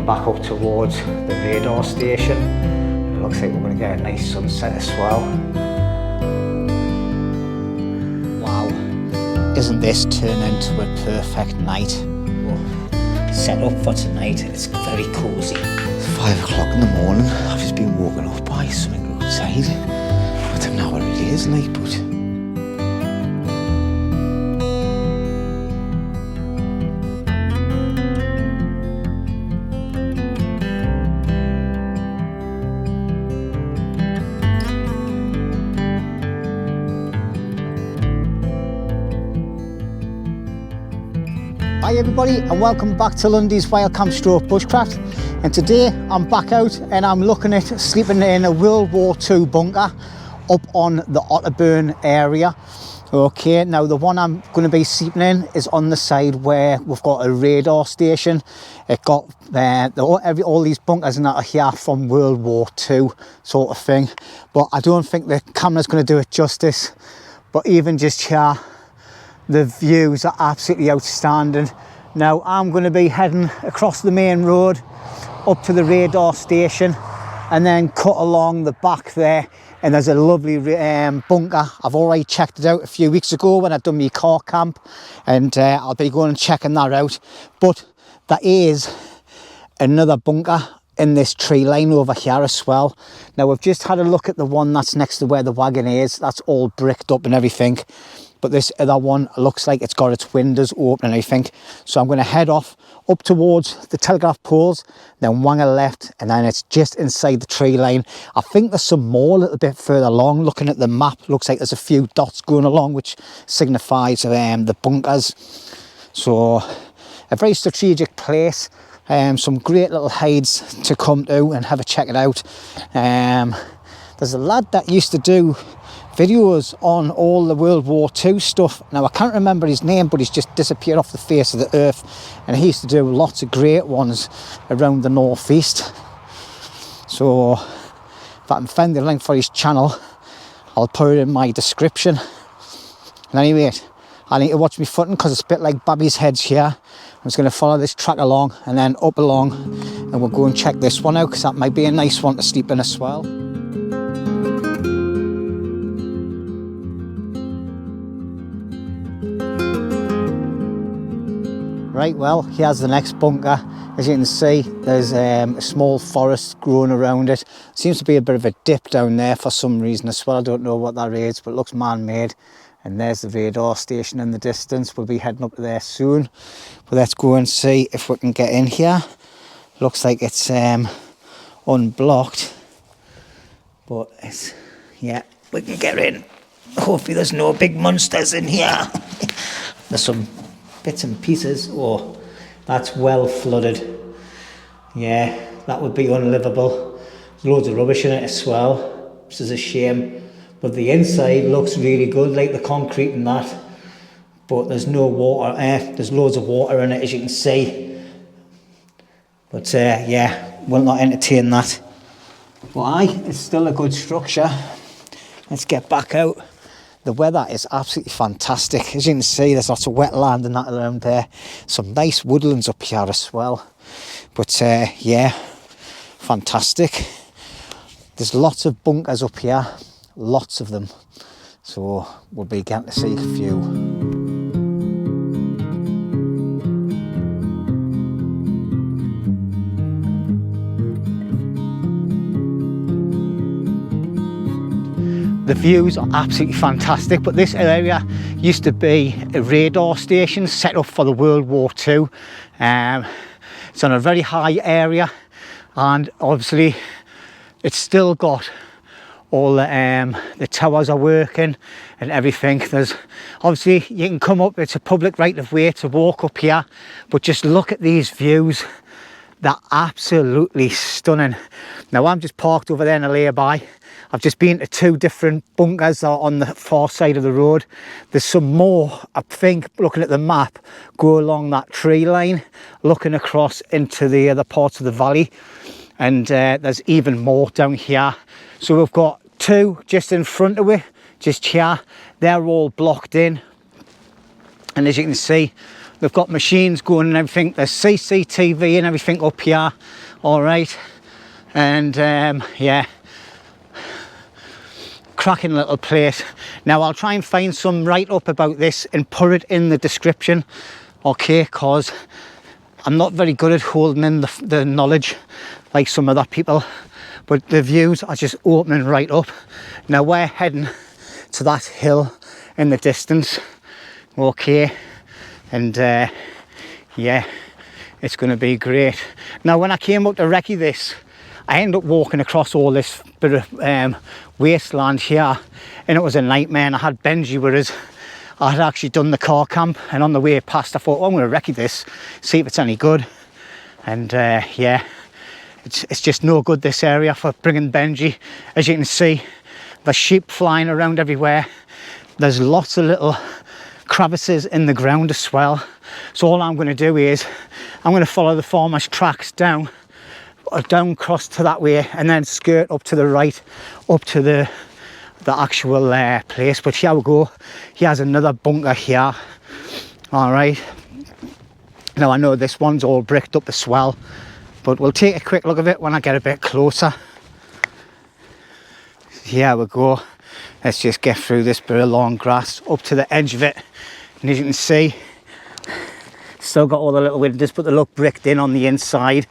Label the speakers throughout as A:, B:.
A: back up towards the radar station. It looks like we're going to get a nice sunset as well. Wow, isn't this turn into a perfect night? Set up for tonight. It's very cosy. It's 5 o'clock in the morning. I've just been woken up by something outside. I don't know what it is like, but hi everybody, and welcome back to LUNDY'S Wild Camp Stroke Bushcraft. And today I'm back out and I'm looking at sleeping in a World War II bunker up on the Otterburn area. Okay, now the one I'm going to be sleeping in is on the side where we've got a radar station. It got all these bunkers and that are here from World War II sort of thing. But I don't think the camera's going to do it justice. But even just here, the views are absolutely outstanding. Now I'm going to be heading across the main road up to the radar station and then cut along the back there, and there's a lovely bunker. I've already checked it out a few weeks ago when I'd done my car camp, and I'll be going and checking that out. But there is another bunker in this tree line over here as well. Now we've just had a look at the one that's next to where the wagon is. That's all bricked up and everything. But this other one looks like it's got its windows open and everything. So I'm going to head off up towards the telegraph poles, then wang a left, and then it's just inside the tree line. I think there's some more a little bit further along. Looking at the map, looks like there's a few dots going along, which signifies the bunkers. So a very strategic place. Some great little hides to come to and have a check it out. There's a lad that used to do videos on all the World War II stuff. Now I can't remember his name, but he's just disappeared off the face of the earth, and he used to do lots of great ones around the northeast. So if I can find the link for his channel, I'll put it in my description. And anyway, I need to watch my footing because it's a bit like Babby's heads here. I'm just going to follow this track along and then up along, and we'll go and check this one out because that might be a nice one to sleep in as well. Right, well, here's the next bunker. As you can see, there's a small forest growing around it. Seems to be a bit of a dip down there for some reason as well. I don't know what that is, but it looks man-made. And there's the radar station in the distance. We'll be heading up there soon. But let's go and see if we can get in here. Looks like it's unblocked. But it's, yeah, we can get in. Hopefully there's no big monsters in here. There's some bits and pieces. Oh, that's well flooded. Yeah, that would be unlivable. There's loads of rubbish in it as well, which is a shame. But the inside looks really good, like the concrete and that. But there's no water. There's loads of water in it, as you can see. But yeah, will not entertain that. But aye, it's still a good structure. Let's get back out. The weather is absolutely fantastic. As you can see, there's lots of wetland and that around there. Some nice woodlands up here as well. But yeah, fantastic. There's lots of bunkers up here, lots of them. So we'll be getting to see a few. The views are absolutely fantastic, but this area used to be a radar station set up for the World War II. It's on a very high area, and obviously it's still got all the towers are working and everything. There's obviously, you can come up, it's a public right of way to walk up here, but just look at these views. They're absolutely stunning. Now I'm just parked over there in a lay-by. I've just been to two different bunkers that are on the far side of the road. There's some more, I think, looking at the map, go along that tree line, looking across into the other parts of the valley. And there's even more down here. So we've got two just in front of it, just here. They're all blocked in. And as you can see, They've got machines going and everything. There's CCTV and everything up here. All right. And yeah, cracking little place. Now I'll try and find some write-up about this and put it in the description, okay, because I'm not very good at holding in the knowledge like some other people, but the views are just opening right up. Now we're heading to that hill in the distance, okay, and yeah, it's going to be great. Now when I came up to recce this, I ended up walking across all this bit of wasteland here, and it was a nightmare. And I had Benji with us. I had actually done the car camp, and on the way past I thought, oh, I'm going to recce this, see if it's any good. And yeah, it's just no good, this area, for bringing Benji. As you can see, there's sheep flying around everywhere. There's lots of little crevices in the ground as well. So all I'm going to do is I'm going to follow the farmer's tracks down across to that way, and then skirt up to the right, up to the actual place. But here we go. He has another bunker here. All right. Now I know this one's all bricked up as well, but we'll take a quick look at it when I get a bit closer. Here we go. Let's just get through this bit of long grass up to the edge of it, and as you can see, still got all the little windows, but they look bricked in on the inside.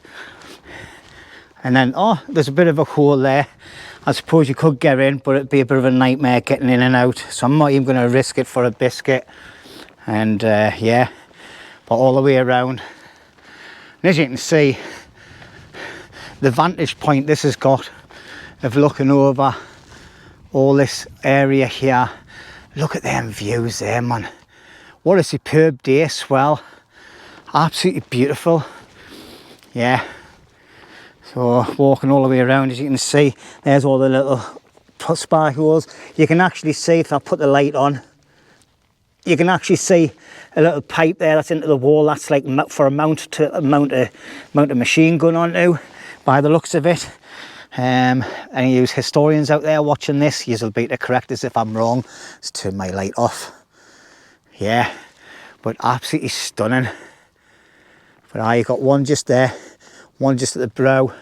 A: And then, oh, there's a bit of a hole there. I suppose you could get in, but it'd be a bit of a nightmare getting in and out. So I'm not even going to risk it for a biscuit. And yeah, but all the way around. And as you can see, the vantage point this has got of looking over all this area here. Look at them views there, man. What a superb day as well. Absolutely beautiful. Yeah. So walking all the way around, as you can see, there's all the little spy holes. You can actually see, if I put the light on, you can actually see a little pipe there that's into the wall. That's like for a mount to mount a machine gun onto, by the looks of it. Any of you historians out there watching this, you'll be to correct us if I'm wrong. Let's turn my light off. Yeah, but absolutely stunning. But you got one just there, one just at the brow.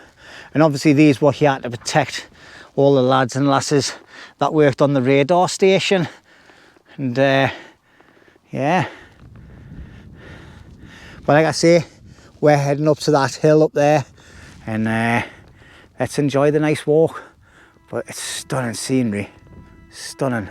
A: And obviously these were here to protect all the lads and lasses that worked on the radar station. And yeah. But like I say, we're heading up to that hill up there, and let's enjoy the nice walk. But it's stunning scenery, stunning.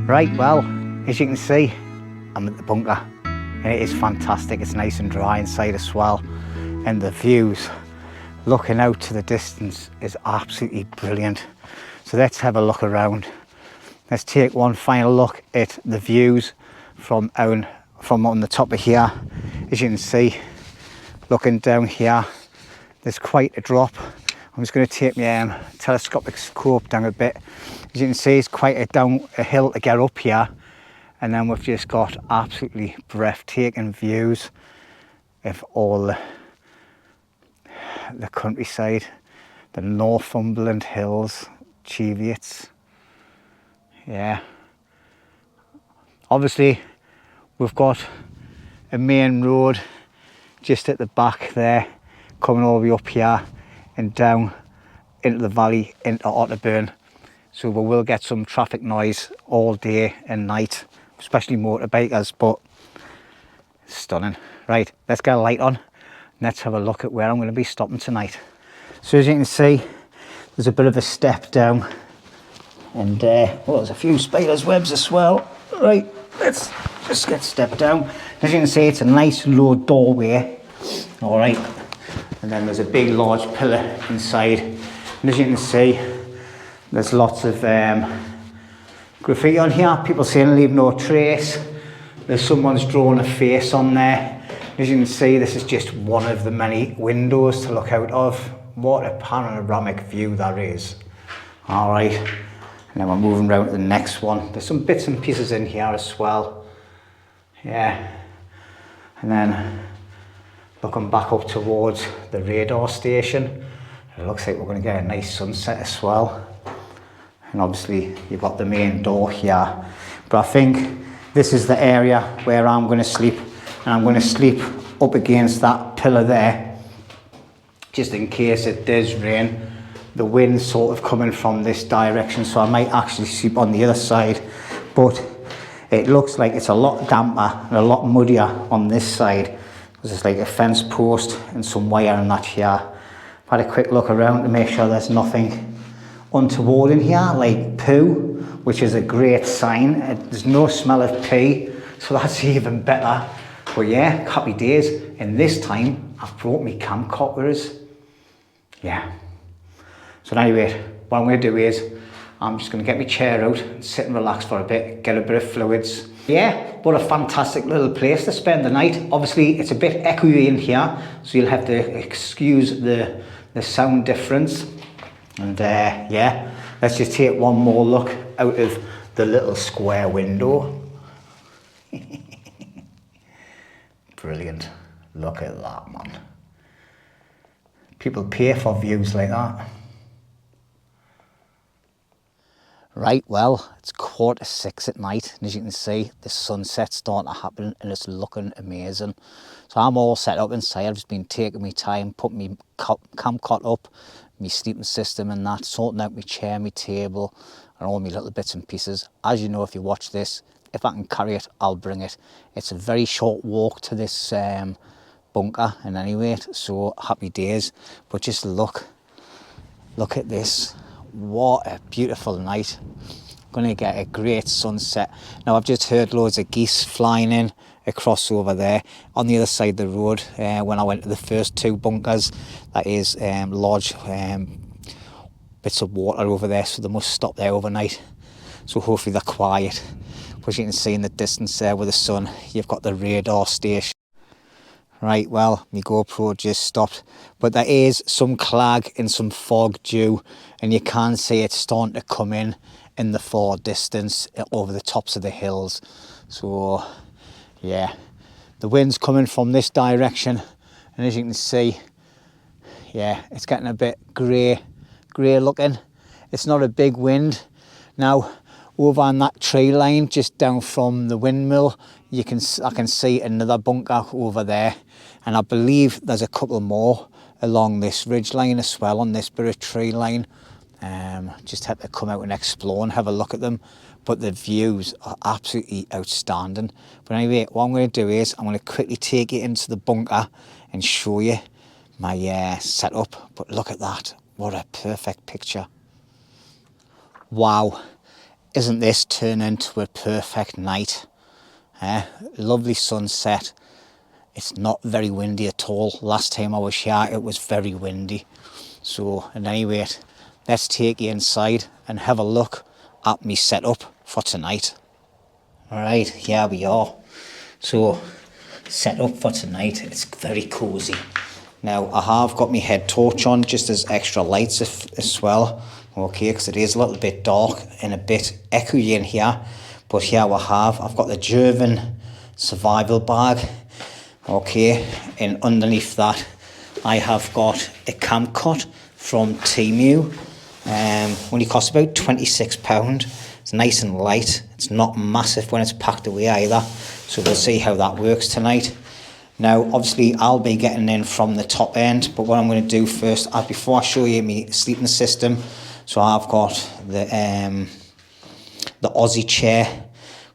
A: Right, well, as you can see, I'm at the bunker, and it is fantastic. It's nice and dry inside as well, and the views looking out to the distance is absolutely brilliant. So let's have a look around. Let's take one final look at the views from on the top of here. As you can see, looking down here, there's quite a drop. I'm just going to take my telescopic scope down a bit. As you can see, it's quite a hill to get up here, and then we've just got absolutely breathtaking views of all the countryside, the Northumberland hills, Cheviots. Yeah, Obviously we've got a main road just at the back there, coming all the way up here and down into the valley into Otterburn. So we will get some traffic noise all day and night, especially motorbikers, but it's stunning. Right, let's get a light on. Let's have a look at where I'm going to be stopping tonight. So as you can see, there's a bit of a step down, and well, there's a few spiders' webs as well. Right, let's just get stepped down. As you can see, it's a nice low doorway. All right, and then there's a big large pillar inside, and as you can see, there's lots of graffiti on here. People saying leave no trace. There's someone's drawn a face on there. As you can see, this is just one of the many windows to look out of. What a panoramic view that is. All right, and then we're moving around to the next one. There's some bits and pieces in here as well. Yeah, and then looking back up towards the radar station, it looks like we're going to get a nice sunset as well. And obviously you've got the main door here, but I think this is the area where I'm going to sleep, and I'm going to sleep up against that pillar there, just in case it does rain. The wind's sort of coming from this direction, so I might actually sleep on the other side, but it looks like it's a lot damper and a lot muddier on this side. There's like a fence post and some wire and that here. I've had a quick look around to make sure there's nothing untoward in here, like poo, which is a great sign. There's no smell of pee, so that's even better. But yeah, happy days. And this time I've brought me camcorders. Yeah. So anyway, what I'm going to do is I'm just going to get my chair out and sit and relax for a bit, get a bit of fluids. Yeah, what a fantastic little place to spend the night. Obviously it's a bit echoey in here, so you'll have to excuse the sound difference. And yeah, let's just take one more look out of the little square window. Brilliant. Look at that, man. People pay for views like that. Right, well, it's 6:15 at night, and as you can see, the sunset's starting to happen and it's looking amazing. So I'm all set up inside. I've just been taking my time, putting my camcot up, my sleeping system and that, sorting out my chair, my table, and all my little bits and pieces. As you know, if you watch this, if I can carry it, I'll bring it. It's a very short walk to this bunker and anyway, so happy days. But just look at this. What a beautiful night. Going to get a great sunset. Now I've just heard loads of geese flying in across over there on the other side of the road when I went to the first two bunkers. That is large bits of water over there, so they must stop there overnight, so hopefully they're quiet. But as you can see in the distance there with the sun, you've got the radar station. Right, well, my GoPro just stopped, but there is some clag and some fog due, and you can see it's starting to come in the far distance over the tops of the hills. So yeah, the wind's coming from this direction, and as you can see, yeah, it's getting a bit grey looking. It's not a big wind. Now over on that tree line just down from the windmill, I can see another bunker over there, and I believe there's a couple more along this ridge line as well on this bit of tree line. Just had to come out and explore and have a look at them, but the views are absolutely outstanding. But anyway, what I'm going to do is I'm going to quickly take you into the bunker and show you my setup. But look at that, what a perfect picture. Wow, isn't this turning into a perfect night? Lovely sunset. It's not very windy at all. Last time I was here it was very windy. So at any rate, let's take you inside and have a look at me setup for tonight. Alright, here we are. So set up for tonight, it's very cosy. Now I have got my head torch on just as extra lights as well, okay, because it is a little bit dark and a bit echoey in here. But here I've got the German survival bag, okay, and underneath that I have got a camcot from Temu. Only costs about £26. It's nice and light, It's not massive when it's packed away either. So we'll see how that works tonight. Now, obviously, I'll be getting in from the top end, but what I'm going to do first, before I show you my sleeping system, so I've got the Aussie chair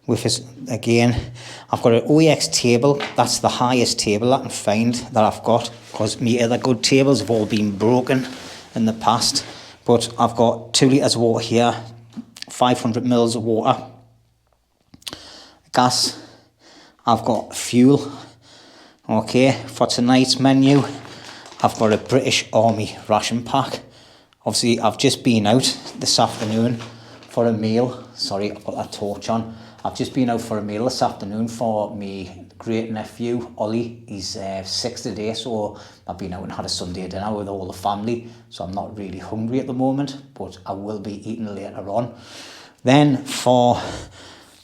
A: with us again. I've got an OEX table. That's the highest table I can find that I've got, because my other good tables have all been broken in the past. But I've got 2 litres of water here, 500 mils of water, gas. I've got fuel. Okay, for tonight's menu, I've got a British Army ration pack. Obviously, I've just been out this afternoon for a meal. Sorry, I've got that torch on. I've just been out for a meal this afternoon for me great nephew, Ollie. He's 6 today, so I've been out and had a Sunday dinner with all the family. So I'm not really hungry at the moment, but I will be eating later on. Then for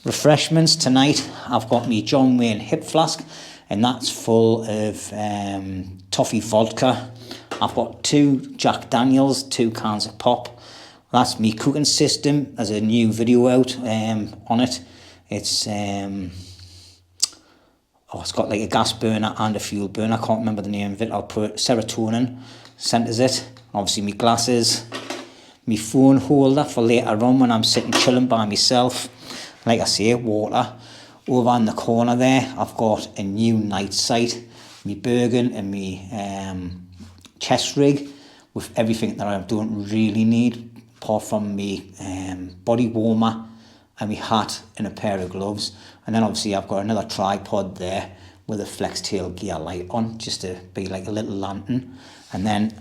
A: refreshments tonight, I've got me John Wayne hip flask, and that's full of toffee vodka. I've got 2 Jack Daniels, 2 cans of pop. That's me cooking system. There's a new video out on it. It's it's got like a gas burner and a fuel burner. I can't remember the name of it. I'll put serotonin centers it. Obviously my glasses, my phone holder for later on when I'm sitting chilling by myself. Like I say, water. Over in the corner there, I've got a new night sight, me Bergen and me chest rig with everything that I don't really need, apart from me body warmer and my hat and a pair of gloves. And then obviously I've got another tripod there with a flex tail gear light on, just to be like a little lantern. And then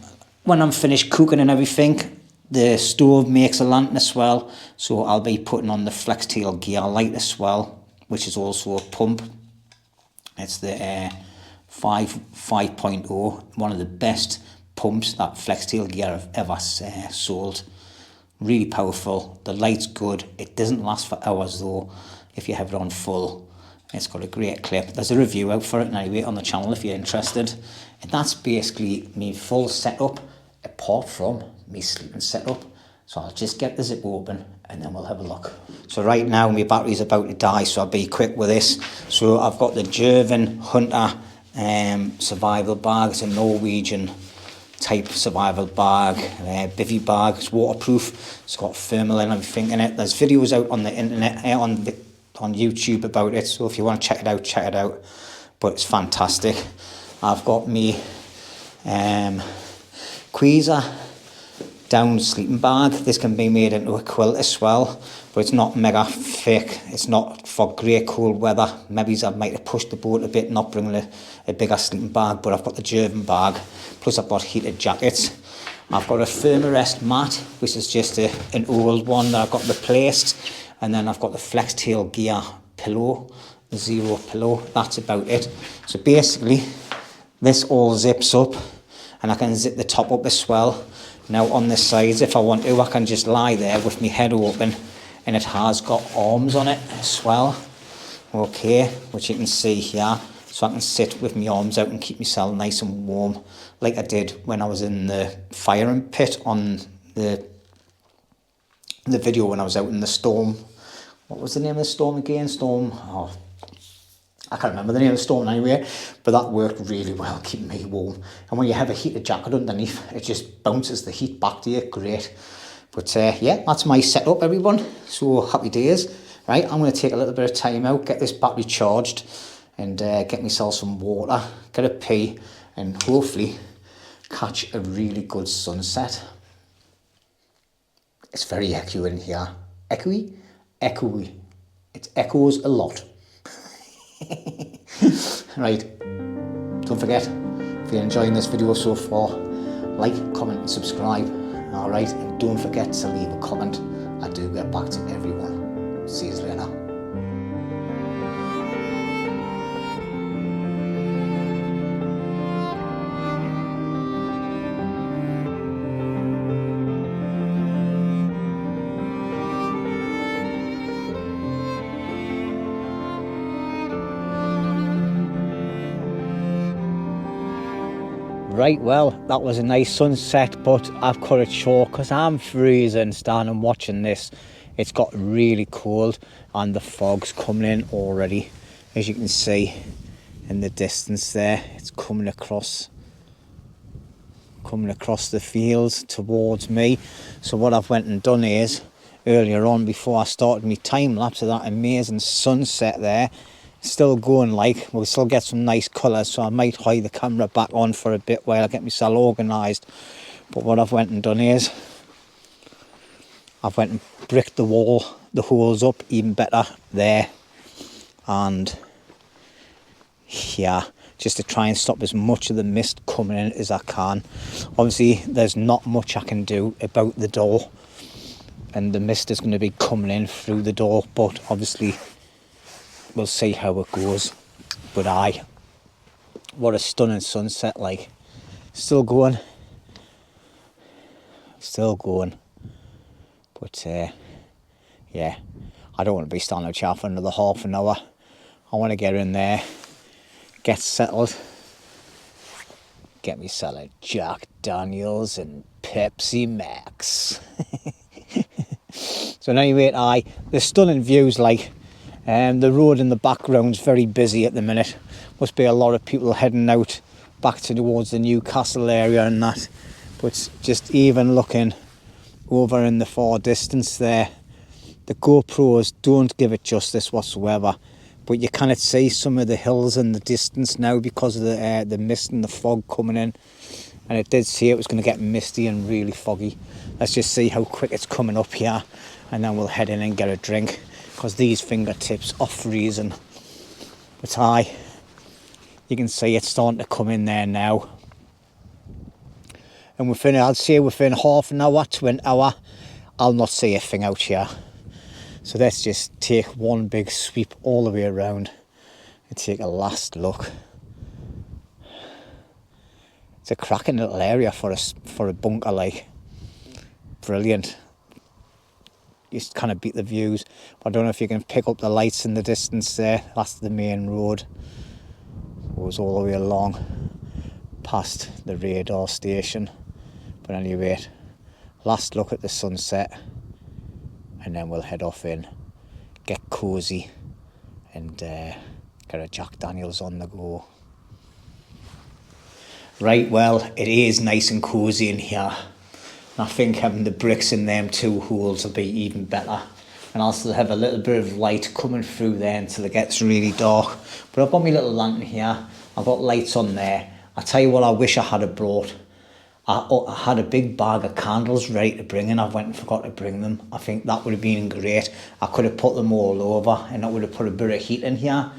A: when I'm finished cooking and everything, the stove makes a lantern as well, so I'll be putting on the flex tail gear light as well, which is also a pump. It's the 5.0, one of the best pumps that flex tail gear have ever sold. Really powerful. The light's good. It doesn't last for hours though if you have it on full. It's got a great clip. There's a review out for it anyway on the channel if you're interested. And that's basically me full setup apart from me sleeping setup. So I'll just get the zip open and then we'll have a look. So right now my battery's about to die, so I'll be quick with this. So I've got the Gervin Hunter survival bag. It's a Norwegian type survival bag, bivvy bag. It's waterproof. It's got thermal and everything in it. There's videos out on the internet, on YouTube about it. So if you want to check it out, check it out. But it's fantastic. I've got me Queezer down sleeping bag. This can be made into a quilt as well, but it's not mega thick. It's not for great cold weather. Maybe I might have pushed the boat a bit, not bringing a bigger sleeping bag, but I've got the German bag, plus I've got heated jackets. I've got a Thermarest mat, which is just an old one that I've got replaced, and then I've got the flex tail gear pillow, the Zero pillow. That's about it. So basically this all zips up, and I can zip the top up as well. Now on the sides, if I want to, I can just lie there with my head open, and it has got arms on it as well. Okay, which you can see here. So I can sit with my arms out and keep myself nice and warm, like I did when I was in the firing pit on the video when I was out in the storm. What was the name of the storm again? I can't remember the name of the storm anyway, but that worked really well, keeping me warm. And when you have a heated jacket underneath, it just bounces the heat back to you. Great. But yeah, that's my setup, everyone. So happy days. Right, I'm going to take a little bit of time out, get this battery charged, and get myself some water, get a pee, and hopefully catch a really good sunset. It's very echoey in here. Echoey? Echoey. It echoes a lot. Right, don't forget, if you're enjoying this video so far, like, comment and subscribe. Alright, and don't forget to leave a comment. I do get back to everyone. See you later. Right, well, that was a nice sunset, but I've cut it short because I'm freezing standing watching this it's got really cold and the fog's coming in already, as you can see in the distance there. It's coming across the fields towards me. So what I've went and done is, earlier on before I started my time lapse of that amazing sunset there, still going, like we'll still get some nice colours, so I might hide the camera back on for a bit while I get myself organised. But what I've went and done is I've went and bricked the holes up even better there and here, just to try and stop as much of the mist coming in as I can. Obviously there's not much I can do about the door, and the mist is going to be coming in through the door, but obviously we'll see how it goes. But what a stunning sunset, like. Still going. But yeah, I don't want to be standing out here for another half an hour. I want to get in there, get settled, get me selling Jack Daniels and Pepsi Max. So anyway, the stunning views, like, the road in the background's very busy at the minute. Must be a lot of people heading out back towards the Newcastle area and that. But just even looking over in the far distance there, the GoPros don't give it justice whatsoever. But you cannot see some of the hills in the distance now because of the mist and the fog coming in. And it did say it was going to get misty and really foggy. Let's just see how quick it's coming up here, and then we'll head in and get a drink, because these fingertips are freezing. But you can see it's starting to come in there now. And I'd say within half an hour to an hour, I'll not see a thing out here. So let's just take one big sweep all the way around and take a last look. It's a cracking little area for a bunker, like. Brilliant. Just kind of beat the views. But I don't know if you can pick up the lights in the distance there. That's the main road. It goes all the way along past the radar station. But anyway, last look at the sunset, and then we'll head off in, get cosy, and get a Jack Daniels on the go. Right, well, it is nice and cosy in here. And I think having the bricks in them two holes will be even better. And I'll still have a little bit of light coming through there until it gets really dark. But I've got my little lantern here. I've got lights on there. I tell you what I wish I had brought. I had a big bag of candles ready to bring in. I went and forgot to bring them. I think that would have been great. I could have put them all over, and that would have put a bit of heat in here.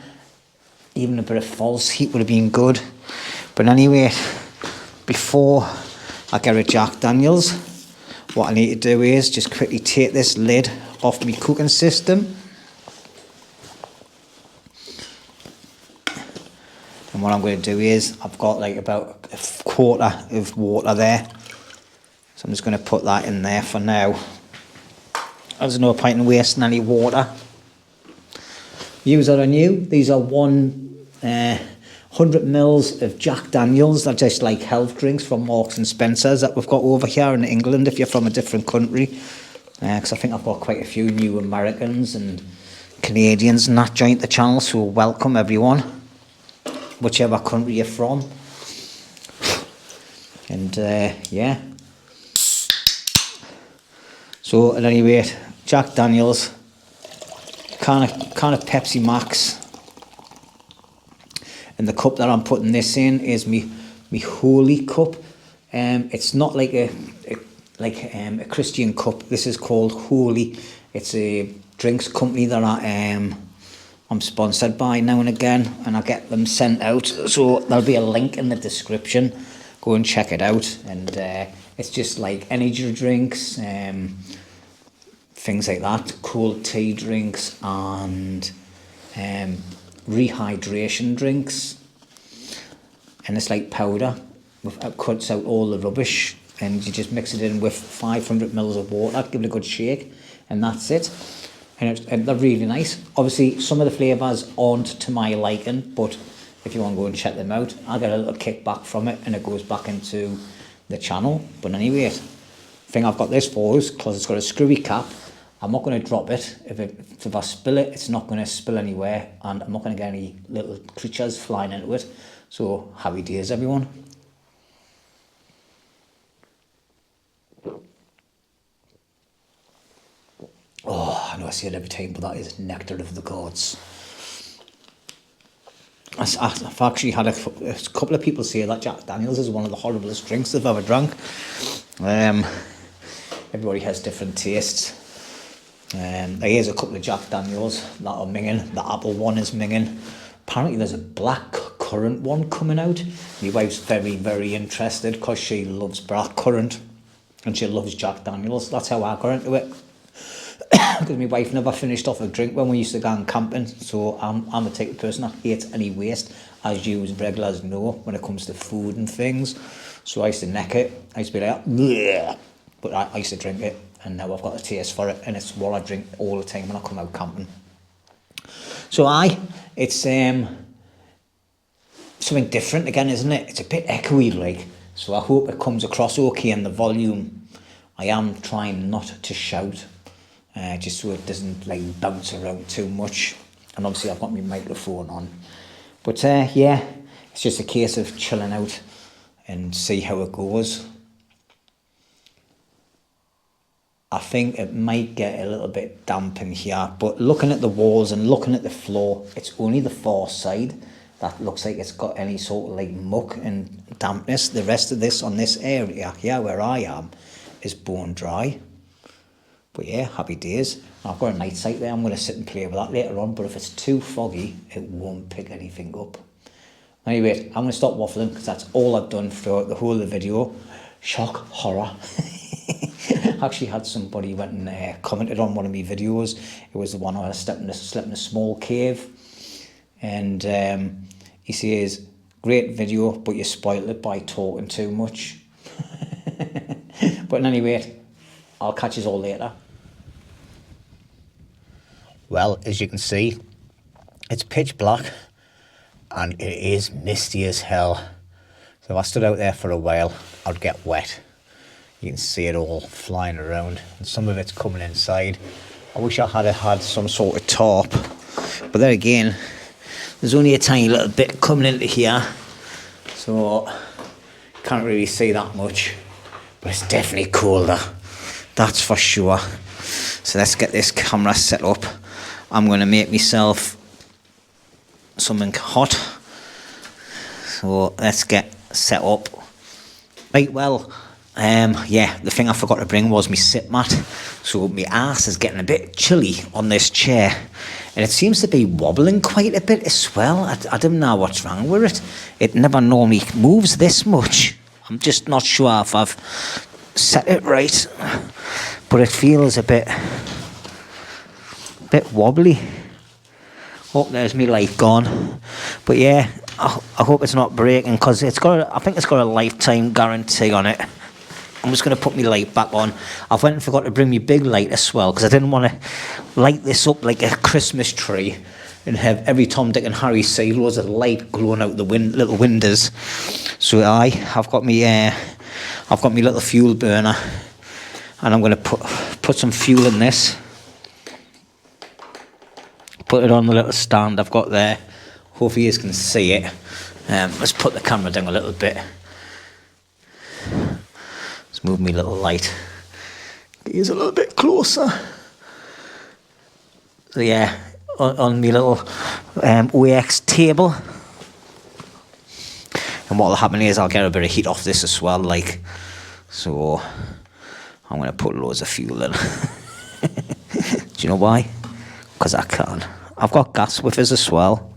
A: Even a bit of false heat would have been good. But anyway, before I get a Jack Daniels, what I need to do is just quickly take this lid off my cooking system. And what I'm going to do is, I've got like about a quarter of water there. So I'm just going to put that in there for now. There's no point in wasting any water. Views that are new, these are 100 mils of Jack Daniels. They're just like health drinks from Marks and Spencer's that we've got over here in England if you're from a different country. Because I think I've got quite a few new Americans and Canadians and that join the channel, so welcome everyone, whichever country you're from. And yeah. So at any rate, Jack Daniels, can of Pepsi Max. And the cup that I'm putting this in is me holy cup. It's not like a Christian cup. This is called Holy. It's a drinks company that I'm sponsored by now and again, and I get them sent out. So there'll be a link in the description. Go and check it out. And it's just like energy drinks, things like that, cold tea drinks, and rehydration drinks. And it's like powder. It cuts out all the rubbish, and you just mix it in with 500 mils of water, give it a good shake, and that's it. And they're really nice. Obviously, some of the flavours aren't to my liking, but if you want to go and check them out, I'll get a little kickback from it, and it goes back into the channel. But anyway, the thing I've got this for is because it's got a screwy cap. I'm not going to drop it. If I spill it, it's not going to spill anywhere, and I'm not going to get any little creatures flying into it. So happy days, everyone. Oh, I know I say it every time, but that is nectar of the gods. I've actually had a couple of people say that Jack Daniels is one of the horriblest drinks they've ever drunk. Everybody has different tastes. Here's a couple of Jack Daniels that are minging. The apple one is minging. Apparently there's a black currant one coming out. My wife's very, very interested because she loves black currant and she loves Jack Daniels. That's how I got into it. Because my wife never finished off a drink when we used to go camping, so I'm the type of person that hates any waste, as you as regulars know, when it comes to food and things. So I used to neck it. I used to be like, bleh. But I used to drink it, and now I've got a taste for it, and it's what I drink all the time when I come out camping. So it's something different again, isn't it? It's a bit echoey like, so I hope it comes across okay in the volume. I am trying not to shout. Just so it doesn't like bounce around too much, and obviously I've got my microphone on, but yeah, it's just a case of chilling out and see how it goes. I think it might get a little bit damp in here, but looking at the walls and looking at the floor, it's only the far side that looks like it's got any sort of like muck and dampness. The rest of this on this area here where I am is bone dry. But yeah, happy days. I've got a night sight there. I'm going to sit and play with that later on. But if it's too foggy, it won't pick anything up. Anyway, I'm going to stop waffling because that's all I've done for the whole of the video. Shock, horror. Actually had somebody went and commented on one of my videos. It was the one where I slept in a small cave. And he says, great video, but you spoiled it by talking too much. But anyway, I'll catch you all later. Well, as you can see, it's pitch black and it is misty as hell. So if I stood out there for a while, I'd get wet. You can see it all flying around and some of it's coming inside. I wish I had some sort of tarp, but then again, there's only a tiny little bit coming into here, so can't really see that much, but it's definitely colder. That's for sure. So let's get this camera set up. I'm going to make myself something hot. So let's get set up. Right, well, yeah, the thing I forgot to bring was my sit mat. So my ass is getting a bit chilly on this chair. And it seems to be wobbling quite a bit as well. I don't know what's wrong with it. It never normally moves this much. I'm just not sure if I've set it right, but it feels a bit wobbly. Oh, there's my light gone. But yeah, I hope it's not breaking because I think it's got a lifetime guarantee on it. I'm just going to put my light back on. I went and forgot to bring my big light as well because I didn't want to light this up like a Christmas tree and have every Tom, Dick and Harry see loads of light glowing out the little windows. So I've got my little fuel burner, and I'm going to put some fuel in this. Put it on the little stand I've got there. Hopefully you can see it. Let's put the camera down a little bit. Let's move my little light. Get a little bit closer. So yeah, on my little OX table. And what will happen is I'll get a bit of heat off this as well, like. So I'm going to put loads of fuel in. Do you know why? Because I can. I've got gas with us as well.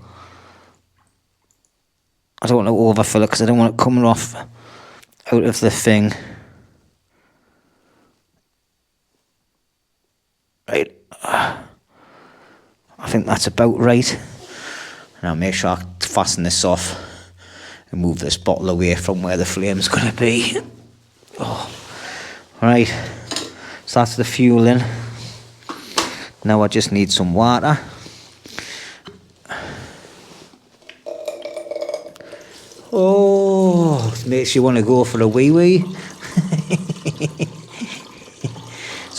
A: I don't want to overfill it because I don't want it coming off out of the thing. Right. I think that's about right. Now make sure I fasten this off and move this bottle away from where the flame's going to be. Oh. Right. So that's the fuel in. Now I just need some water. Oh, makes you want to go for a wee-wee.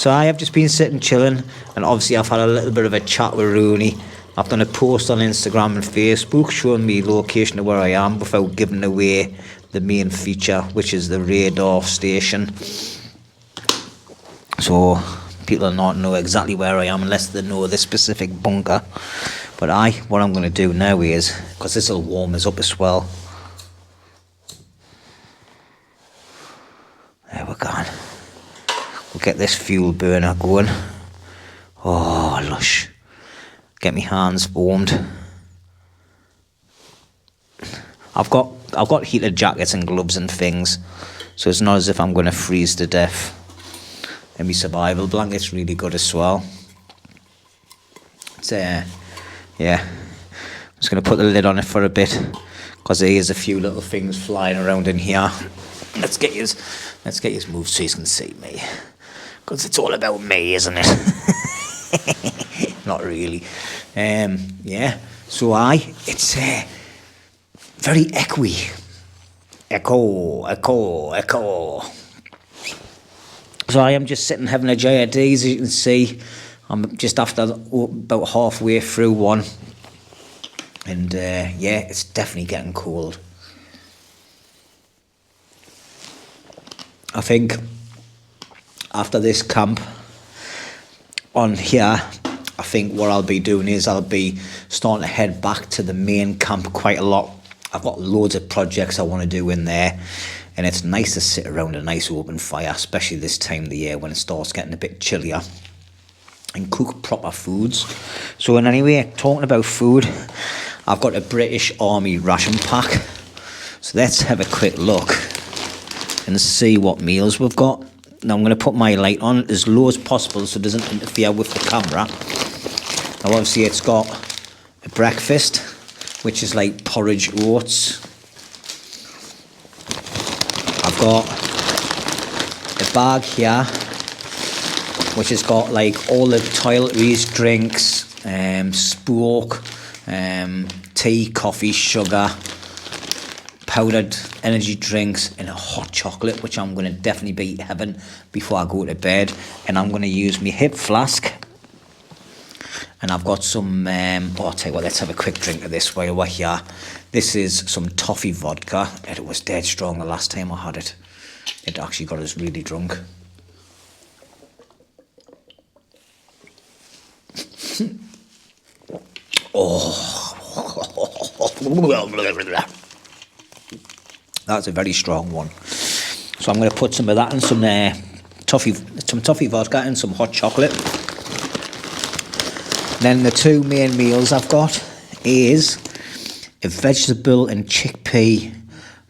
B: So I have just been sitting chilling, and obviously I've had a little bit of a chat with Rooney. I've done a post on Instagram and Facebook showing me location of where I am without giving away the main feature, which is the radar station. So people will not know exactly where I am unless they know the specific bunker. But what I'm going to do now is, because this will warm us up as well. There we're going. We'll get this fuel burner going. Oh, lush. Get my hands warmed. I've got heated jackets and gloves and things, so it's not as if I'm going to freeze to death. And my survival blanket's really good as well. It's yeah. I'm just going to put the lid on it for a bit, because there is a few little things flying around in here. Let's get you moved so you can see me, because it's all about me, isn't it? Not really. Yeah. So it's very echoey. Echo. So I am just sitting having a JID, as you can see. I'm just after about halfway through one, and yeah, it's definitely getting cold. I think after this camp on here, I think what I'll be doing is I'll be starting to head back to the main camp quite a lot. I've got loads of projects I want to do in there, and it's nice to sit around a nice open fire, especially this time of the year when it starts getting a bit chillier, and cook proper foods. So in anyway, talking about food, I've got a British Army ration pack. So let's have a quick look and see what meals we've got. Now I'm going to put my light on as low as possible so it doesn't interfere with the camera. Now obviously it's got a breakfast, which is like porridge oats. I've got a bag here, which has got like all the toiletries, drinks, spoke, tea, coffee, sugar, powdered energy drinks, and a hot chocolate, which I'm going to definitely be having before I go to bed. And I'm going to use my hip flask. And I've got some, I'll tell you what, let's have a quick drink of this while we're here. This is some toffee vodka, and it was dead strong the last time I had it. It actually got us really drunk. That's a very strong one. So I'm going to put some of that in some toffee vodka and some hot chocolate. Then the two main meals I've got is a vegetable and chickpea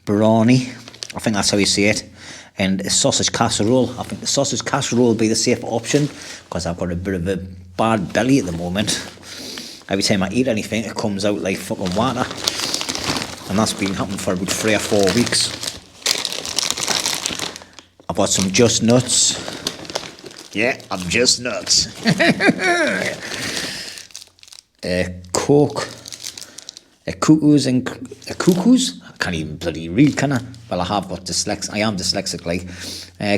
B: biryani. I think that's how you say it. And a sausage casserole. I think the sausage casserole will be the safer option, because I've got a bit of a bad belly at the moment. Every time I eat anything, it comes out like fucking water. And that's been happening for about 3 or 4 weeks. I've got some Just Nuts. Yeah, I'm Just Nuts. Coke. Cuckoos. I can't even bloody read, can I? Well, I am dyslexic, like.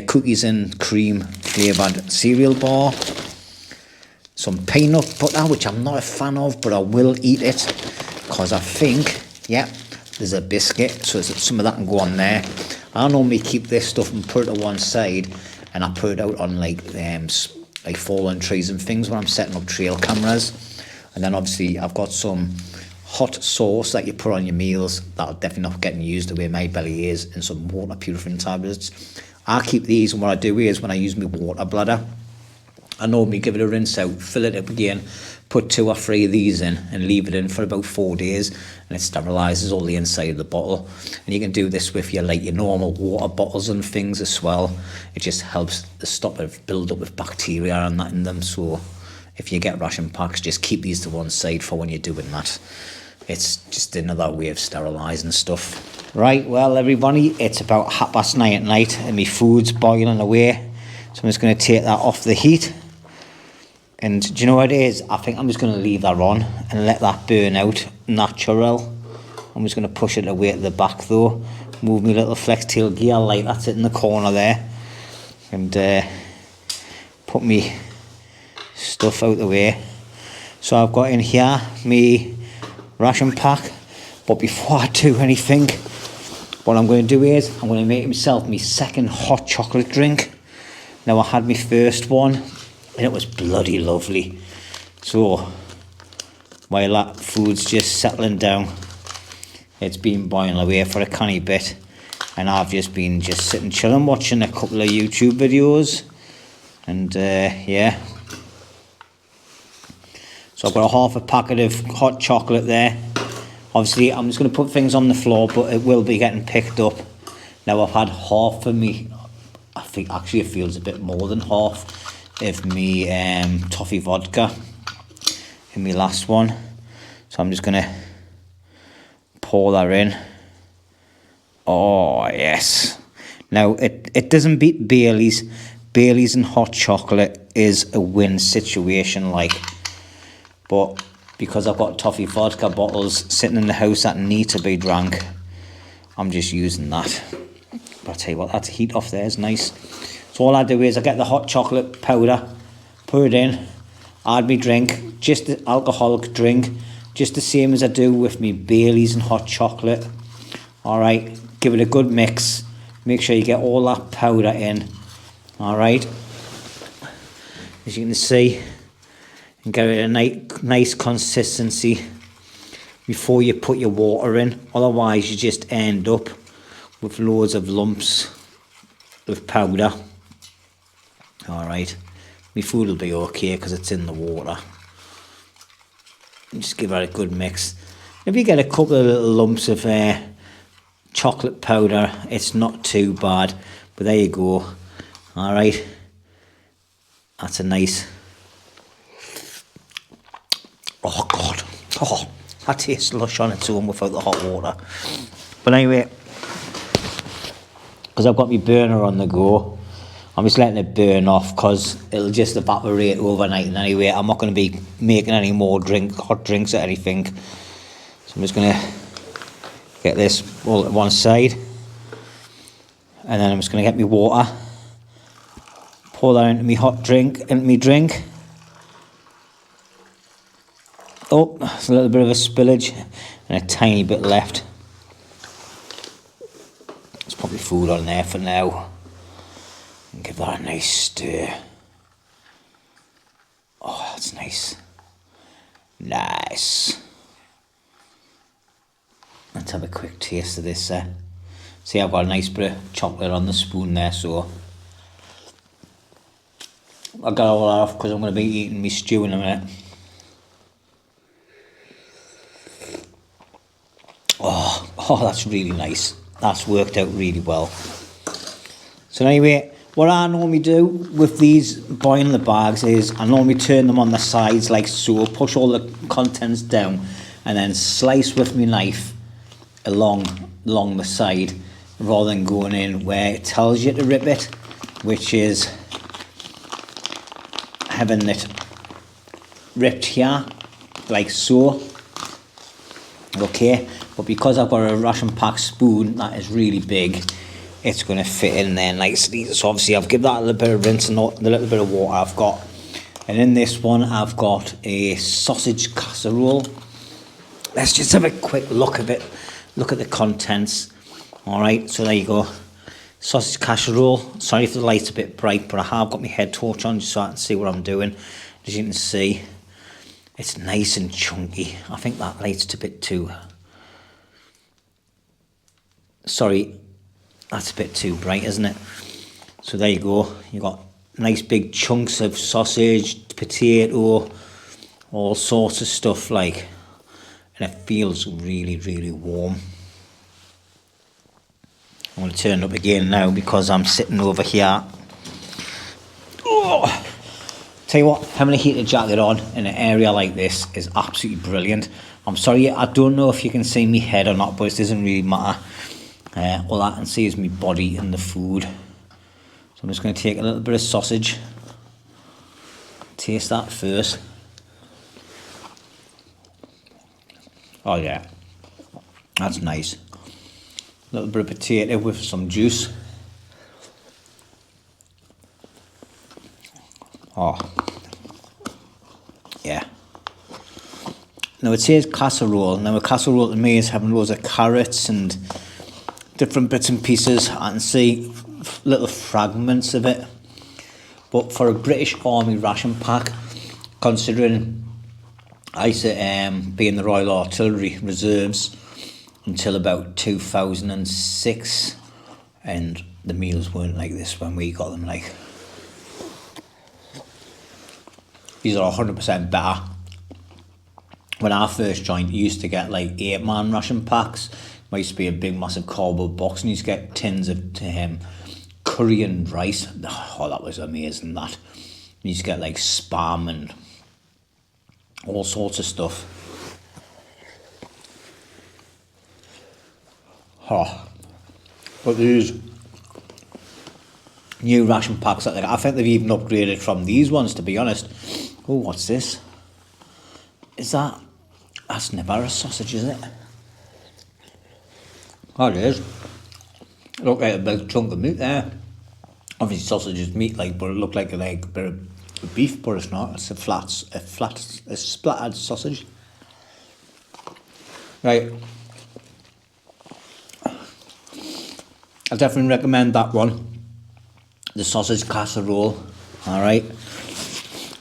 B: Cookies and cream flavoured cereal bar. Some peanut butter, which I'm not a fan of, but I will eat it, because I think, yeah, there's a biscuit, so some of that can go on there. I normally keep this stuff and put it to one side, and I put it out on like fallen trees and things when I'm setting up trail cameras. And then obviously I've got some hot sauce that you put on your meals that'll definitely not getting used the way my belly is, and some water purifying tablets. I keep these, and what I do is when I use my water bladder, I normally give it a rinse out, fill it up again, put 2 or 3 of these in, and leave it in for about 4 days, and it sterilises all the inside of the bottle. And you can do this with your normal water bottles and things as well. It just helps to stop it build up with bacteria and that in them. So if you get ration packs, just keep these to one side for when you're doing that. It's just another way of sterilising stuff. Right, well everybody, it's about 9:30 at night, and my food's boiling away. So I'm just going to take that off the heat. And do you know what it is? I think I'm just going to leave that on and let that burn out natural. I'm just going to push it away at the back though. Move my little flex tail gear light, that's it in the corner there. And put me stuff out the way. So I've got in here me ration pack, but before I do anything, what I'm going to do is I'm going to make myself my second hot chocolate drink. Now I had my first one and it was bloody lovely. So while that food's just settling down, it's been boiling away for a canny bit, and I've just been sitting chilling watching a couple of YouTube videos, and yeah. So I've got a half a packet of hot chocolate there. Obviously I'm just going to put things on the floor, but it will be getting picked up. Now I've had half of me, I think actually it feels a bit more than half of me toffee vodka in my last one. So I'm just going to pour that in. Oh yes. Now it doesn't beat Bailey's. Bailey's and hot chocolate is a win situation, like. But because I've got toffee vodka bottles sitting in the house that need to be drank, I'm just using that. But I'll tell you what, that heat off there is nice. So all I do is I get the hot chocolate powder, put it in, add me drink, just the alcoholic drink, just the same as I do with me Baileys and hot chocolate. Alright, give it a good mix. Make sure you get all that powder in. Alright, as you can see, and get it a nice consistency before you put your water in. Otherwise you just end up with loads of lumps of powder. Alright, my food will be okay because it's in the water. And just give it a good mix. If you get a couple of little lumps of chocolate powder, it's not too bad, but there you go. Alright, that's a nice. Oh god, oh, that tastes lush on its own without the hot water. But anyway, because I've got my burner on the go, I'm just letting it burn off because it'll just evaporate overnight. And anyway, I'm not going to be making any more hot drinks or anything. So I'm just going to get this all at one side, and then I'm just going to get my water, pour that into my hot drink, into my drink. Oh, there's a little bit of a spillage and a tiny bit left. There's probably food on there for now. And give that a nice stir. Oh, that's nice. Nice. Let's have a quick taste of this. See, I've got a nice bit of chocolate on the spoon there, so I got all that off because I'm going to be eating my stew in a minute. Oh, that's really nice. That's worked out really well. So anyway, what I normally do with these boiling the bags is I normally turn them on the sides like so, push all the contents down, and then slice with my knife along the side, rather than going in where it tells you to rip it, which is having it ripped here like so. Okay, but because I've got a ration pack spoon that is really big, it's going to fit in there nicely. So obviously I've given that a little bit of rinse and the little bit of water I've got. And in this one I've got a sausage casserole. Let's just have a quick look at it. Look at the contents. Alright, so there you go. Sausage casserole. Sorry if the light's a bit bright, but I have got my head torch on just so I can see what I'm doing. As you can see, it's nice and chunky. I think that light's a bit too... Sorry, that's a bit too bright, isn't it? So there you go. You've got nice big chunks of sausage, potato, all sorts of stuff like. And it feels really, really warm. I'm going to turn it up again now because I'm sitting over here. Oh! Tell you what, having a heated jacket on in an area like this is absolutely brilliant. I'm sorry, I don't know if you can see my head or not, but it doesn't really matter. All I can see is my body and the food. So I'm just going to take a little bit of sausage. Taste that first. Oh yeah, that's nice. A little bit of potato with some juice. Oh, yeah. Now it says casserole. Now a casserole to me is having loads of carrots and different bits and pieces. I can see little fragments of it. But for a British Army ration pack, considering I used to be in the Royal Artillery Reserves until about 2006, and the meals weren't like this when we got them. Like, these are 100% better. When I first joined, you used to get like 8-man ration packs. It used to be a big massive cardboard box, and you used to get tins of curry and rice. Oh, that was amazing. That you used to get like spam and all sorts of stuff. Oh, but these new ration packs, I think they've even upgraded from these ones, to be honest. Oh, what's this? That's never a sausage, is it? Oh, it is. Look like a big chunk of meat there. Obviously sausage is meat, like, but it looked like a bit of beef, but it's not. It's a splattered sausage. Right. I definitely recommend that one. The sausage casserole. Alright.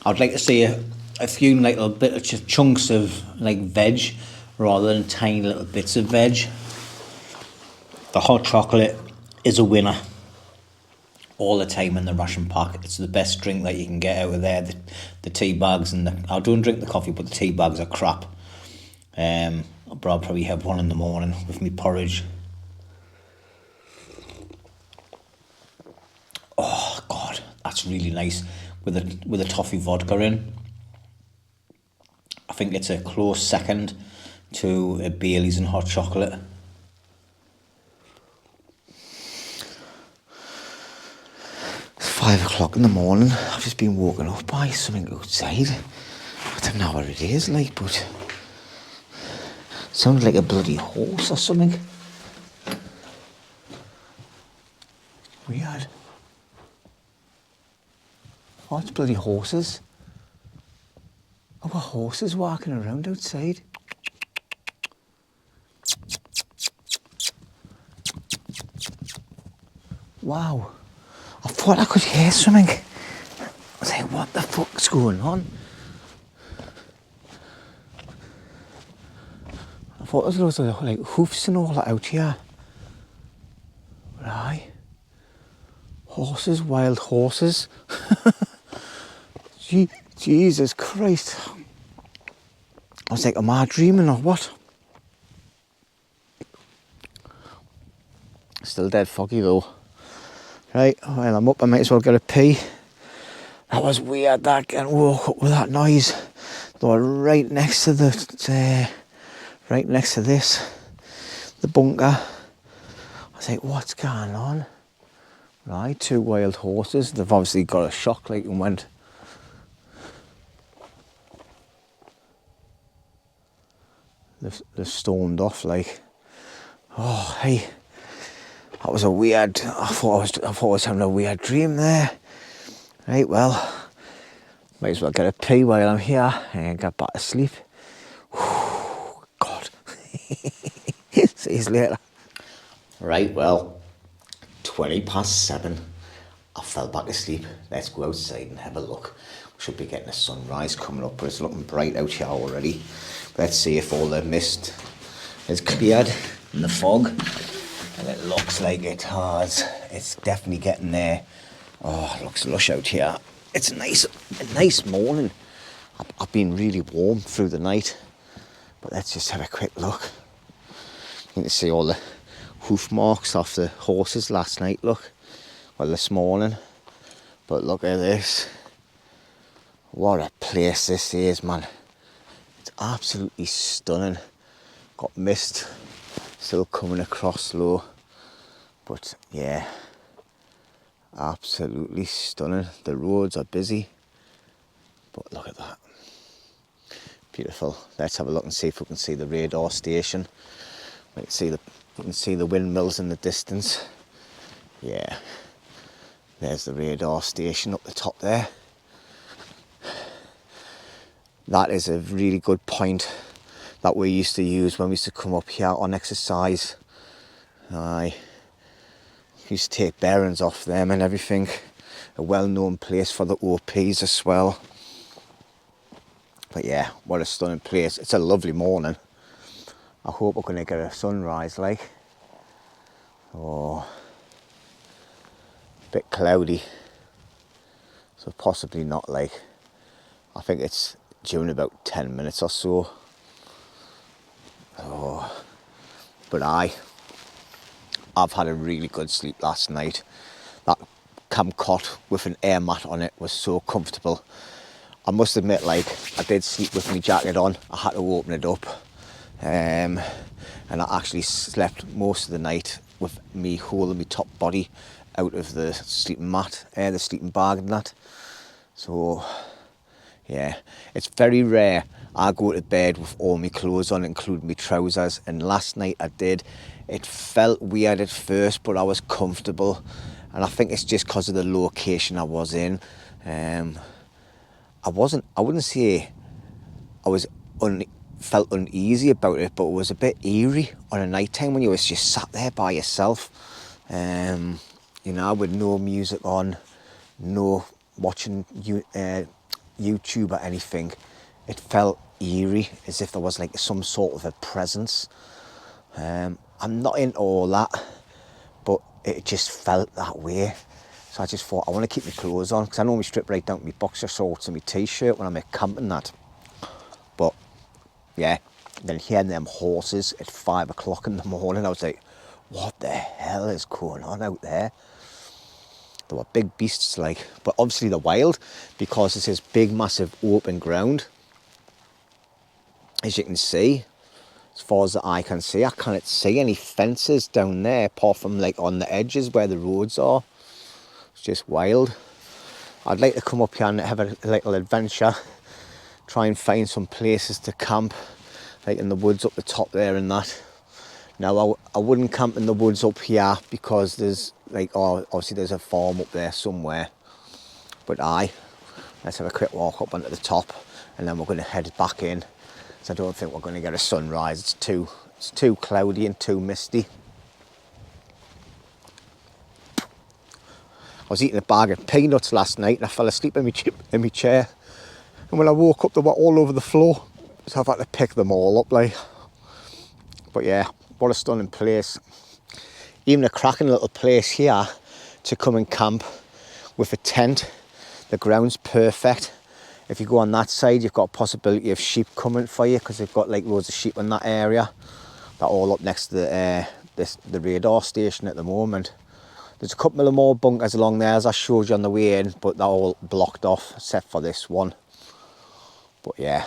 B: I'd like to see a few like little bit of chunks of like veg rather than tiny little bits of veg. The hot chocolate is a winner all the time in the ration pack. It's the best drink that you can get out of there. The tea bags and I don't drink the coffee, but the tea bags are crap. But I'll probably have one in the morning with me porridge. Oh God, that's really nice with a toffee vodka in. I think it's a close second to a Bailey's and hot chocolate. It's 5 o'clock in the morning. I've just been woken up by something outside. I don't know what it is, like, but it sounds like a bloody horse or something. Weird. What's bloody horses? Oh, a horse is walking around outside. Wow. I thought I could hear something. I was like, what the fuck's going on? I thought there was loads of like hoofs and all that out here. Right. Horses, wild horses. Jesus Christ. I was like, am I dreaming or what? Still dead foggy though. Right, well, I'm up, I might as well get a pee. That was weird, that getting woke up with that noise. They were right next to the, right next to this, the bunker. I was like, what's going on? Right, 2 wild horses. They've obviously got a shock, like, and went. They've stormed off, like. Oh, hey. That was a weird. I thought I was having a weird dream there. Right, well, might as well get a pee while I'm here and get back to sleep. Whew, God. See you later. Right, well, 7:20. I fell back asleep. Let's go outside and have a look. We should be getting a sunrise coming up, but it's looking bright out here already. Let's see if all the mist is cleared in the fog. And it looks like it has. It's definitely getting there. Oh, it looks lush out here. It's a nice morning. I've been really warm through the night. But let's just have a quick look. You can see all the hoof marks off the horses last night, look. Well, this morning. But look at this. What a place this is, man. It's absolutely stunning. Got mist still coming across low. But yeah, absolutely stunning. The roads are busy. But look at that. Beautiful. Let's have a look and see if we can see the radar station. We can see the windmills in the distance. Yeah. There's the radar station up the top there.
C: That is a really good point that we used to use when we used to come up here on exercise. I used to take bearings off them and everything. A well-known place for the OPs as well. But yeah, what a stunning place. It's a lovely morning. I hope we're going to get a sunrise, like. Oh, a bit cloudy, so possibly not, like. I think it's due in about 10 minutes or so. Oh, but I've had a really good sleep last night. That camp cot with an air mat on it was so comfortable. I must admit, like, I did sleep with my jacket on. I had to open it up, and I actually slept most of the night with me holding my top body out of the sleeping mat, the sleeping bag and that. So yeah, it's very rare I go to bed with all my clothes on, including my trousers, and last night I did. It felt weird at first, but I was comfortable, and I think it's just because of the location I was in. I wouldn't say I was felt uneasy about it, but it was a bit eerie on a night time when you was just sat there by yourself, you know, with no music on, no watching YouTube or anything. It felt eerie, as if there was like some sort of a presence. I'm not into all that, but it just felt that way. So I just thought, I want to keep my clothes on, because I normally strip right down to my boxer shorts and my t-shirt when I'm at camp and that. But yeah, then hearing them horses at 5 o'clock in the morning, I was like, what the hell is going on out there? They were big beasts, like, but obviously they're wild, because it's this big, massive open ground. As you can see, as far as the eye can see, I can't see any fences down there, apart from like on the edges where the roads are. It's just wild. I'd like to come up here and have a little adventure, try and find some places to camp, like in the woods up the top there and that. Now, I wouldn't camp in the woods up here, because there's like, obviously there's a farm up there somewhere. But let's have a quick walk up onto the top, and then we're going to head back in. So I don't think we're going to get a sunrise. It's too cloudy and too misty. I was eating a bag of peanuts last night, and I fell asleep in my chair. And when I woke up, they were all over the floor, so I've had to pick them all up, like. But yeah, what a stunning place. Even a cracking little place here to come and camp with a tent. The ground's perfect. If you go on that side, you've got a possibility of sheep coming for you, because they've got like loads of sheep in that area. They're all up next to the radar station at the moment. There's a couple of more bunkers along there, as I showed you on the way in, but they're all blocked off except for this one. But yeah,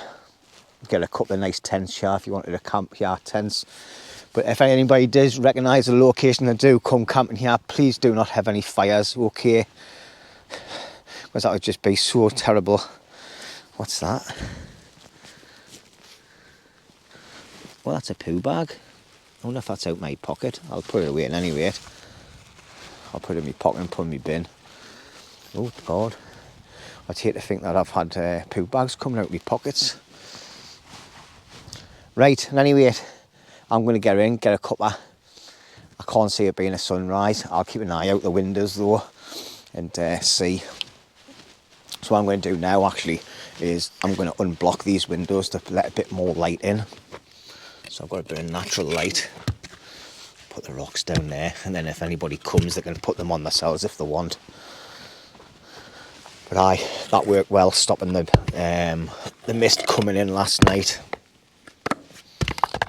C: get a couple of nice tents here if you wanted to camp here, tents. But if anybody does recognise the location and do come camping here, please do not have any fires, okay? Because that would just be so terrible. What's that? Well, that's a poo bag. I wonder if that's out my pocket. I'll put it away in any rate. I'll put it in my pocket and put it in my bin. Oh God. I'd hate to think that I've had poo bags coming out of my pockets. Right, and anyway, I'm going to get in, get a cuppa. I can't see it being a sunrise. I'll keep an eye out the windows though, and see. So what I'm going to do now actually is I'm going to unblock these windows to let a bit more light in. So I've got a bit of natural light. Put the rocks down there, and then if anybody comes, they can put them on themselves if they want. But that worked well, stopping the mist coming in last night.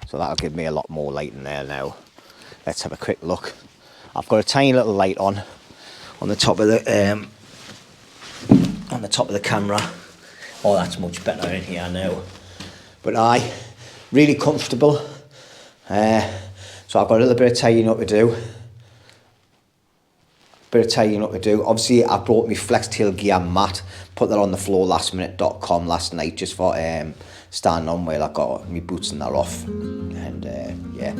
C: So that'll give me a lot more light in there now. Let's have a quick look. I've got a tiny little light on the top of the camera. Oh, that's much better in here now. But really comfortable. So I've got a little bit of tidying up to do. Obviously, I brought my flex tail gear mat, put that on the floor lastminute.com last night, just for standing on while I got my boots and that off. And yeah,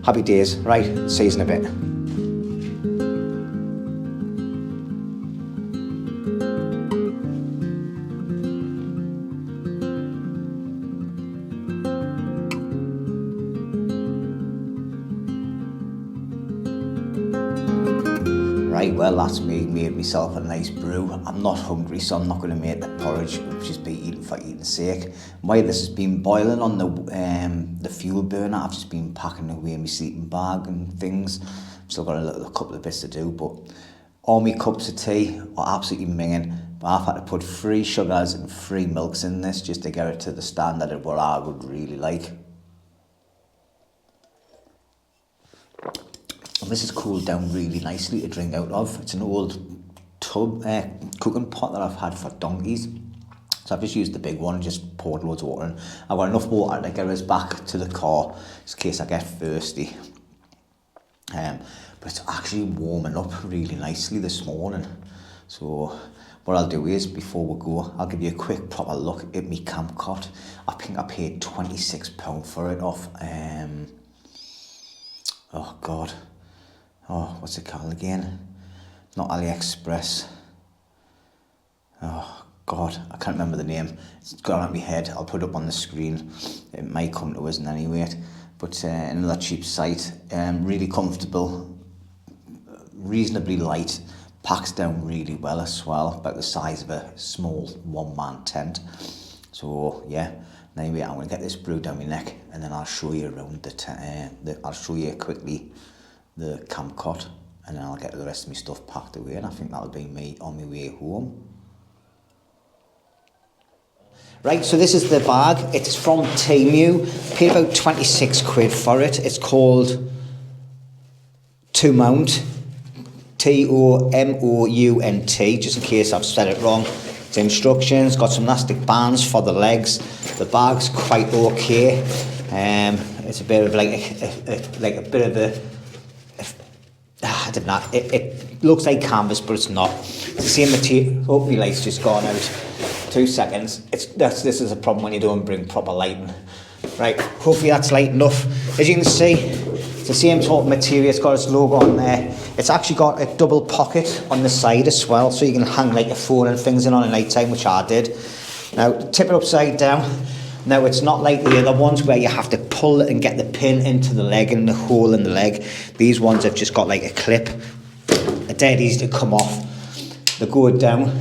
C: happy days. Right, see you in a bit.
B: Right, well that's me, made myself a nice brew. I'm not hungry, so I'm not going to make the porridge, just be eating for eating's sake. While this has been boiling on the fuel burner, I've just been packing away my sleeping bag and things. Still got a couple of bits to do, but all my cups of tea are absolutely minging. But I've had to put 3 sugars and 3 milks in this just to get it to the standard of what I would really like. And this has cooled down really nicely to drink out of. It's an old tub cooking pot that I've had for donkeys. So I've just used the big one and just poured loads of water in. I've got enough water to get us back to the car in case I get thirsty. But it's actually warming up really nicely this morning. So what I'll do is, before we go, I'll give you a quick proper look at my camp cot. I think I paid £26 for it off, oh God. Oh, what's it called again? Not AliExpress. Oh God, I can't remember the name. It's gone out of my head. I'll put it up on the screen. It might come to us in any way. But another cheap site. Really comfortable, reasonably light. Packs down really well as well. About the size of a small one-man tent. So yeah. Anyway, I'm going to get this brew down my neck, and then I'll show you around I'll show you quickly the camp cot, and then I'll get the rest of my stuff packed away, and I think that'll be me on my way home. Right, so this is the bag. It's from Temu. Paid about 26 quid for it. It's called Tomount. Tomount, just in case I've said it wrong. It's instructions, got some elastic bands for the legs. The bag's quite okay. It's a bit of I don't know. It looks like canvas, but it's not. It's the same material. Oh, my light's just gone out. 2 seconds. This is a problem when you don't bring proper lighting. Right, hopefully that's light enough. As you can see, it's the same sort of material. It's got its logo on there. It's actually got a double pocket on the side as well, so you can hang like your phone and things in on at night time, which I did. Now, tip it upside down. Now, it's not like the other ones where you have to pull it and get the pin into the leg and the hole in the leg. These ones have just got like a clip. They're dead easy to come off. They go down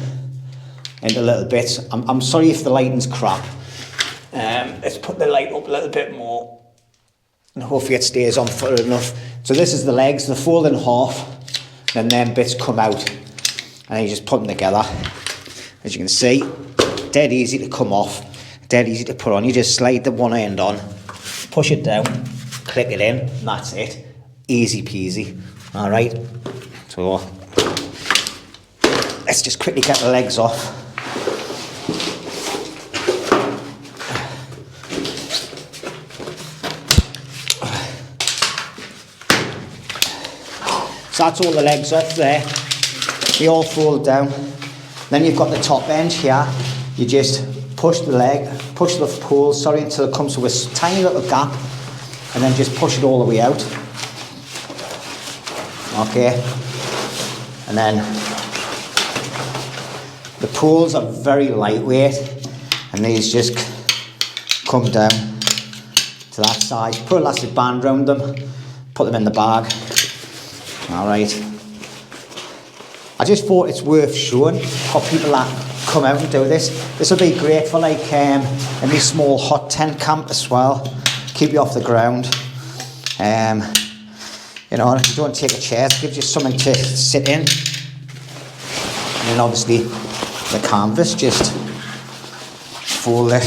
B: into little bits. I'm sorry if the lighting's crap. Let's put the light up a little bit more, and hopefully it stays on for enough. So this is the legs. They're folded in half, and then bits come out, and then you just put them together. As you can see, dead easy to come off, dead easy to put on. You just slide the one end on, push it down, click it in, and that's it. Easy peasy. All right. So let's just quickly get the legs off. So that's all the legs off there. They all fold down. Then you've got the top end here. You just push the pole, until it comes to a tiny little gap, and then just push it all the way out. Okay. And then the poles are very lightweight, and these just come down to that size. Put an elastic band around them, put them in the bag. Alright, I just thought it's worth showing for people that come out and do this. This will be great for like any small hot tent camp as well. Keep you off the ground. You know, if you don't take a chair, it gives you something to sit in. And then obviously the canvas, just fold it,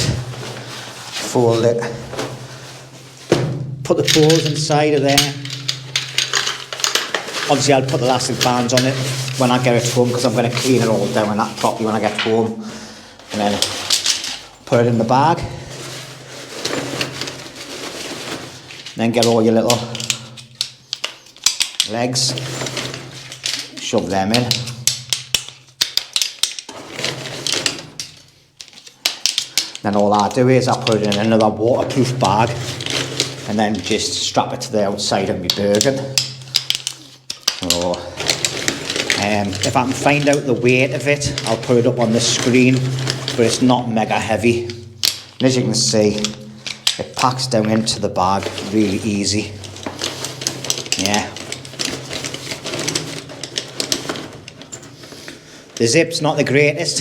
B: put the poles inside of there. Obviously I'll put the elastic bands on it when I get it home, because I'm going to clean it all down and that properly when I get home. And then put it in the bag. Then get all your little legs, shove them in. Then all I do is I put it in another waterproof bag and then just strap it to the outside of my Bergen. So, if I can find out the weight of it, I'll put it up on the screen, but it's not mega heavy. And as you can see, it packs down into the bag really easy. Yeah. The zip's not the greatest,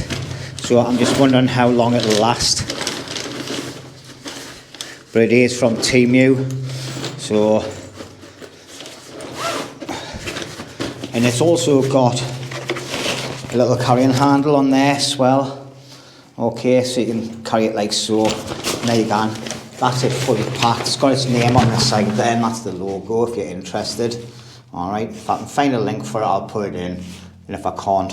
B: so I'm just wondering how long it'll last. But it is from Temu, so, and it's also got a little carrying handle on there as well. Okay, so you can carry it like so. And there you can. That's it, fully packed. It's got its name on the side there, and that's the logo if you're interested. Alright, if I can find a link for it, I'll put it in. And if I can't,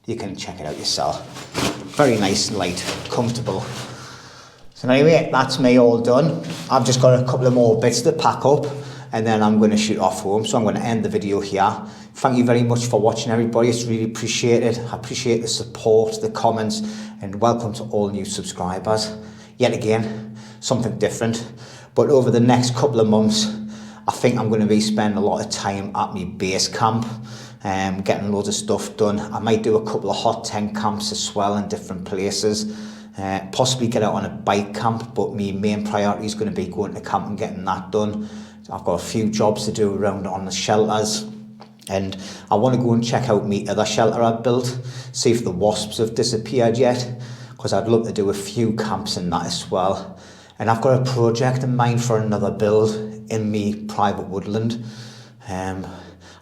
B: you can check it out yourself. Very nice and light, comfortable. So anyway, that's me all done. I've just got a couple of more bits to pack up, and then I'm going to shoot off home. So I'm going to end the video here. Thank you very much for watching, everybody. It's really appreciated. I appreciate the support, the comments, and welcome to all new subscribers. Yet again, something different. But over the next couple of months, I think I'm going to be spending a lot of time at my base camp, getting loads of stuff done. I might do a couple of hot tent camps as well in different places. Possibly get out on a bike camp, but my main priority is going to be going to camp and getting that done. So I've got a few jobs to do around on the shelters, and I want to go and check out my other shelter I've built, see if the wasps have disappeared yet, because I'd love to do a few camps in that as well. And I've got a project in mind for another build in my private woodland.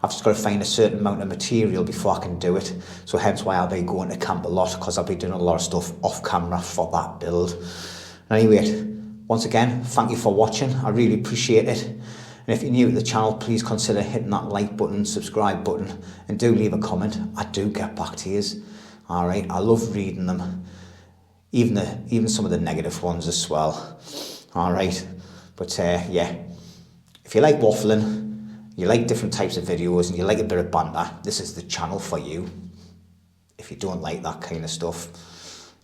B: I've just got to find a certain amount of material before I can do it. So hence why I'll be going to camp a lot, because I'll be doing a lot of stuff off camera for that build. Anyway, once again, thank you for watching. I really appreciate it. And if you're new to the channel, please consider hitting that like button, subscribe button, and do leave a comment. I do get back to you. All right, I love reading them. Even some of the negative ones as well. All right, but yeah, if you like waffling, you like different types of videos, and you like a bit of banter, this is the channel for you. If you don't like that kind of stuff,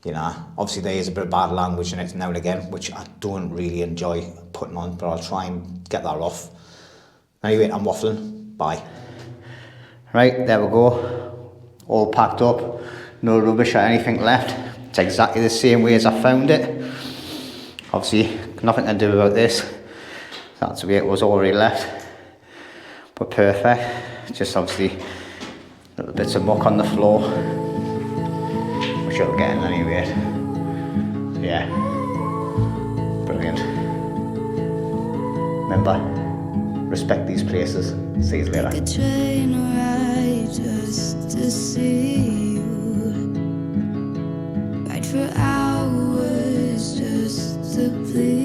B: you know, obviously there is a bit of bad language in it now and again, which I don't really enjoy putting on, but I'll try and get that off. Anyway, I'm waffling. Bye. Right, there we go. All packed up. No rubbish or anything left. It's exactly the same way as I found it. Obviously, nothing to do about this. That's the way it was already left. But perfect. Just obviously little bits of muck on the floor, which it'll get in anyway. So yeah, brilliant. Remember, respect these places. See you later.
D: Like a train ride just to see you, ride for hours just to please.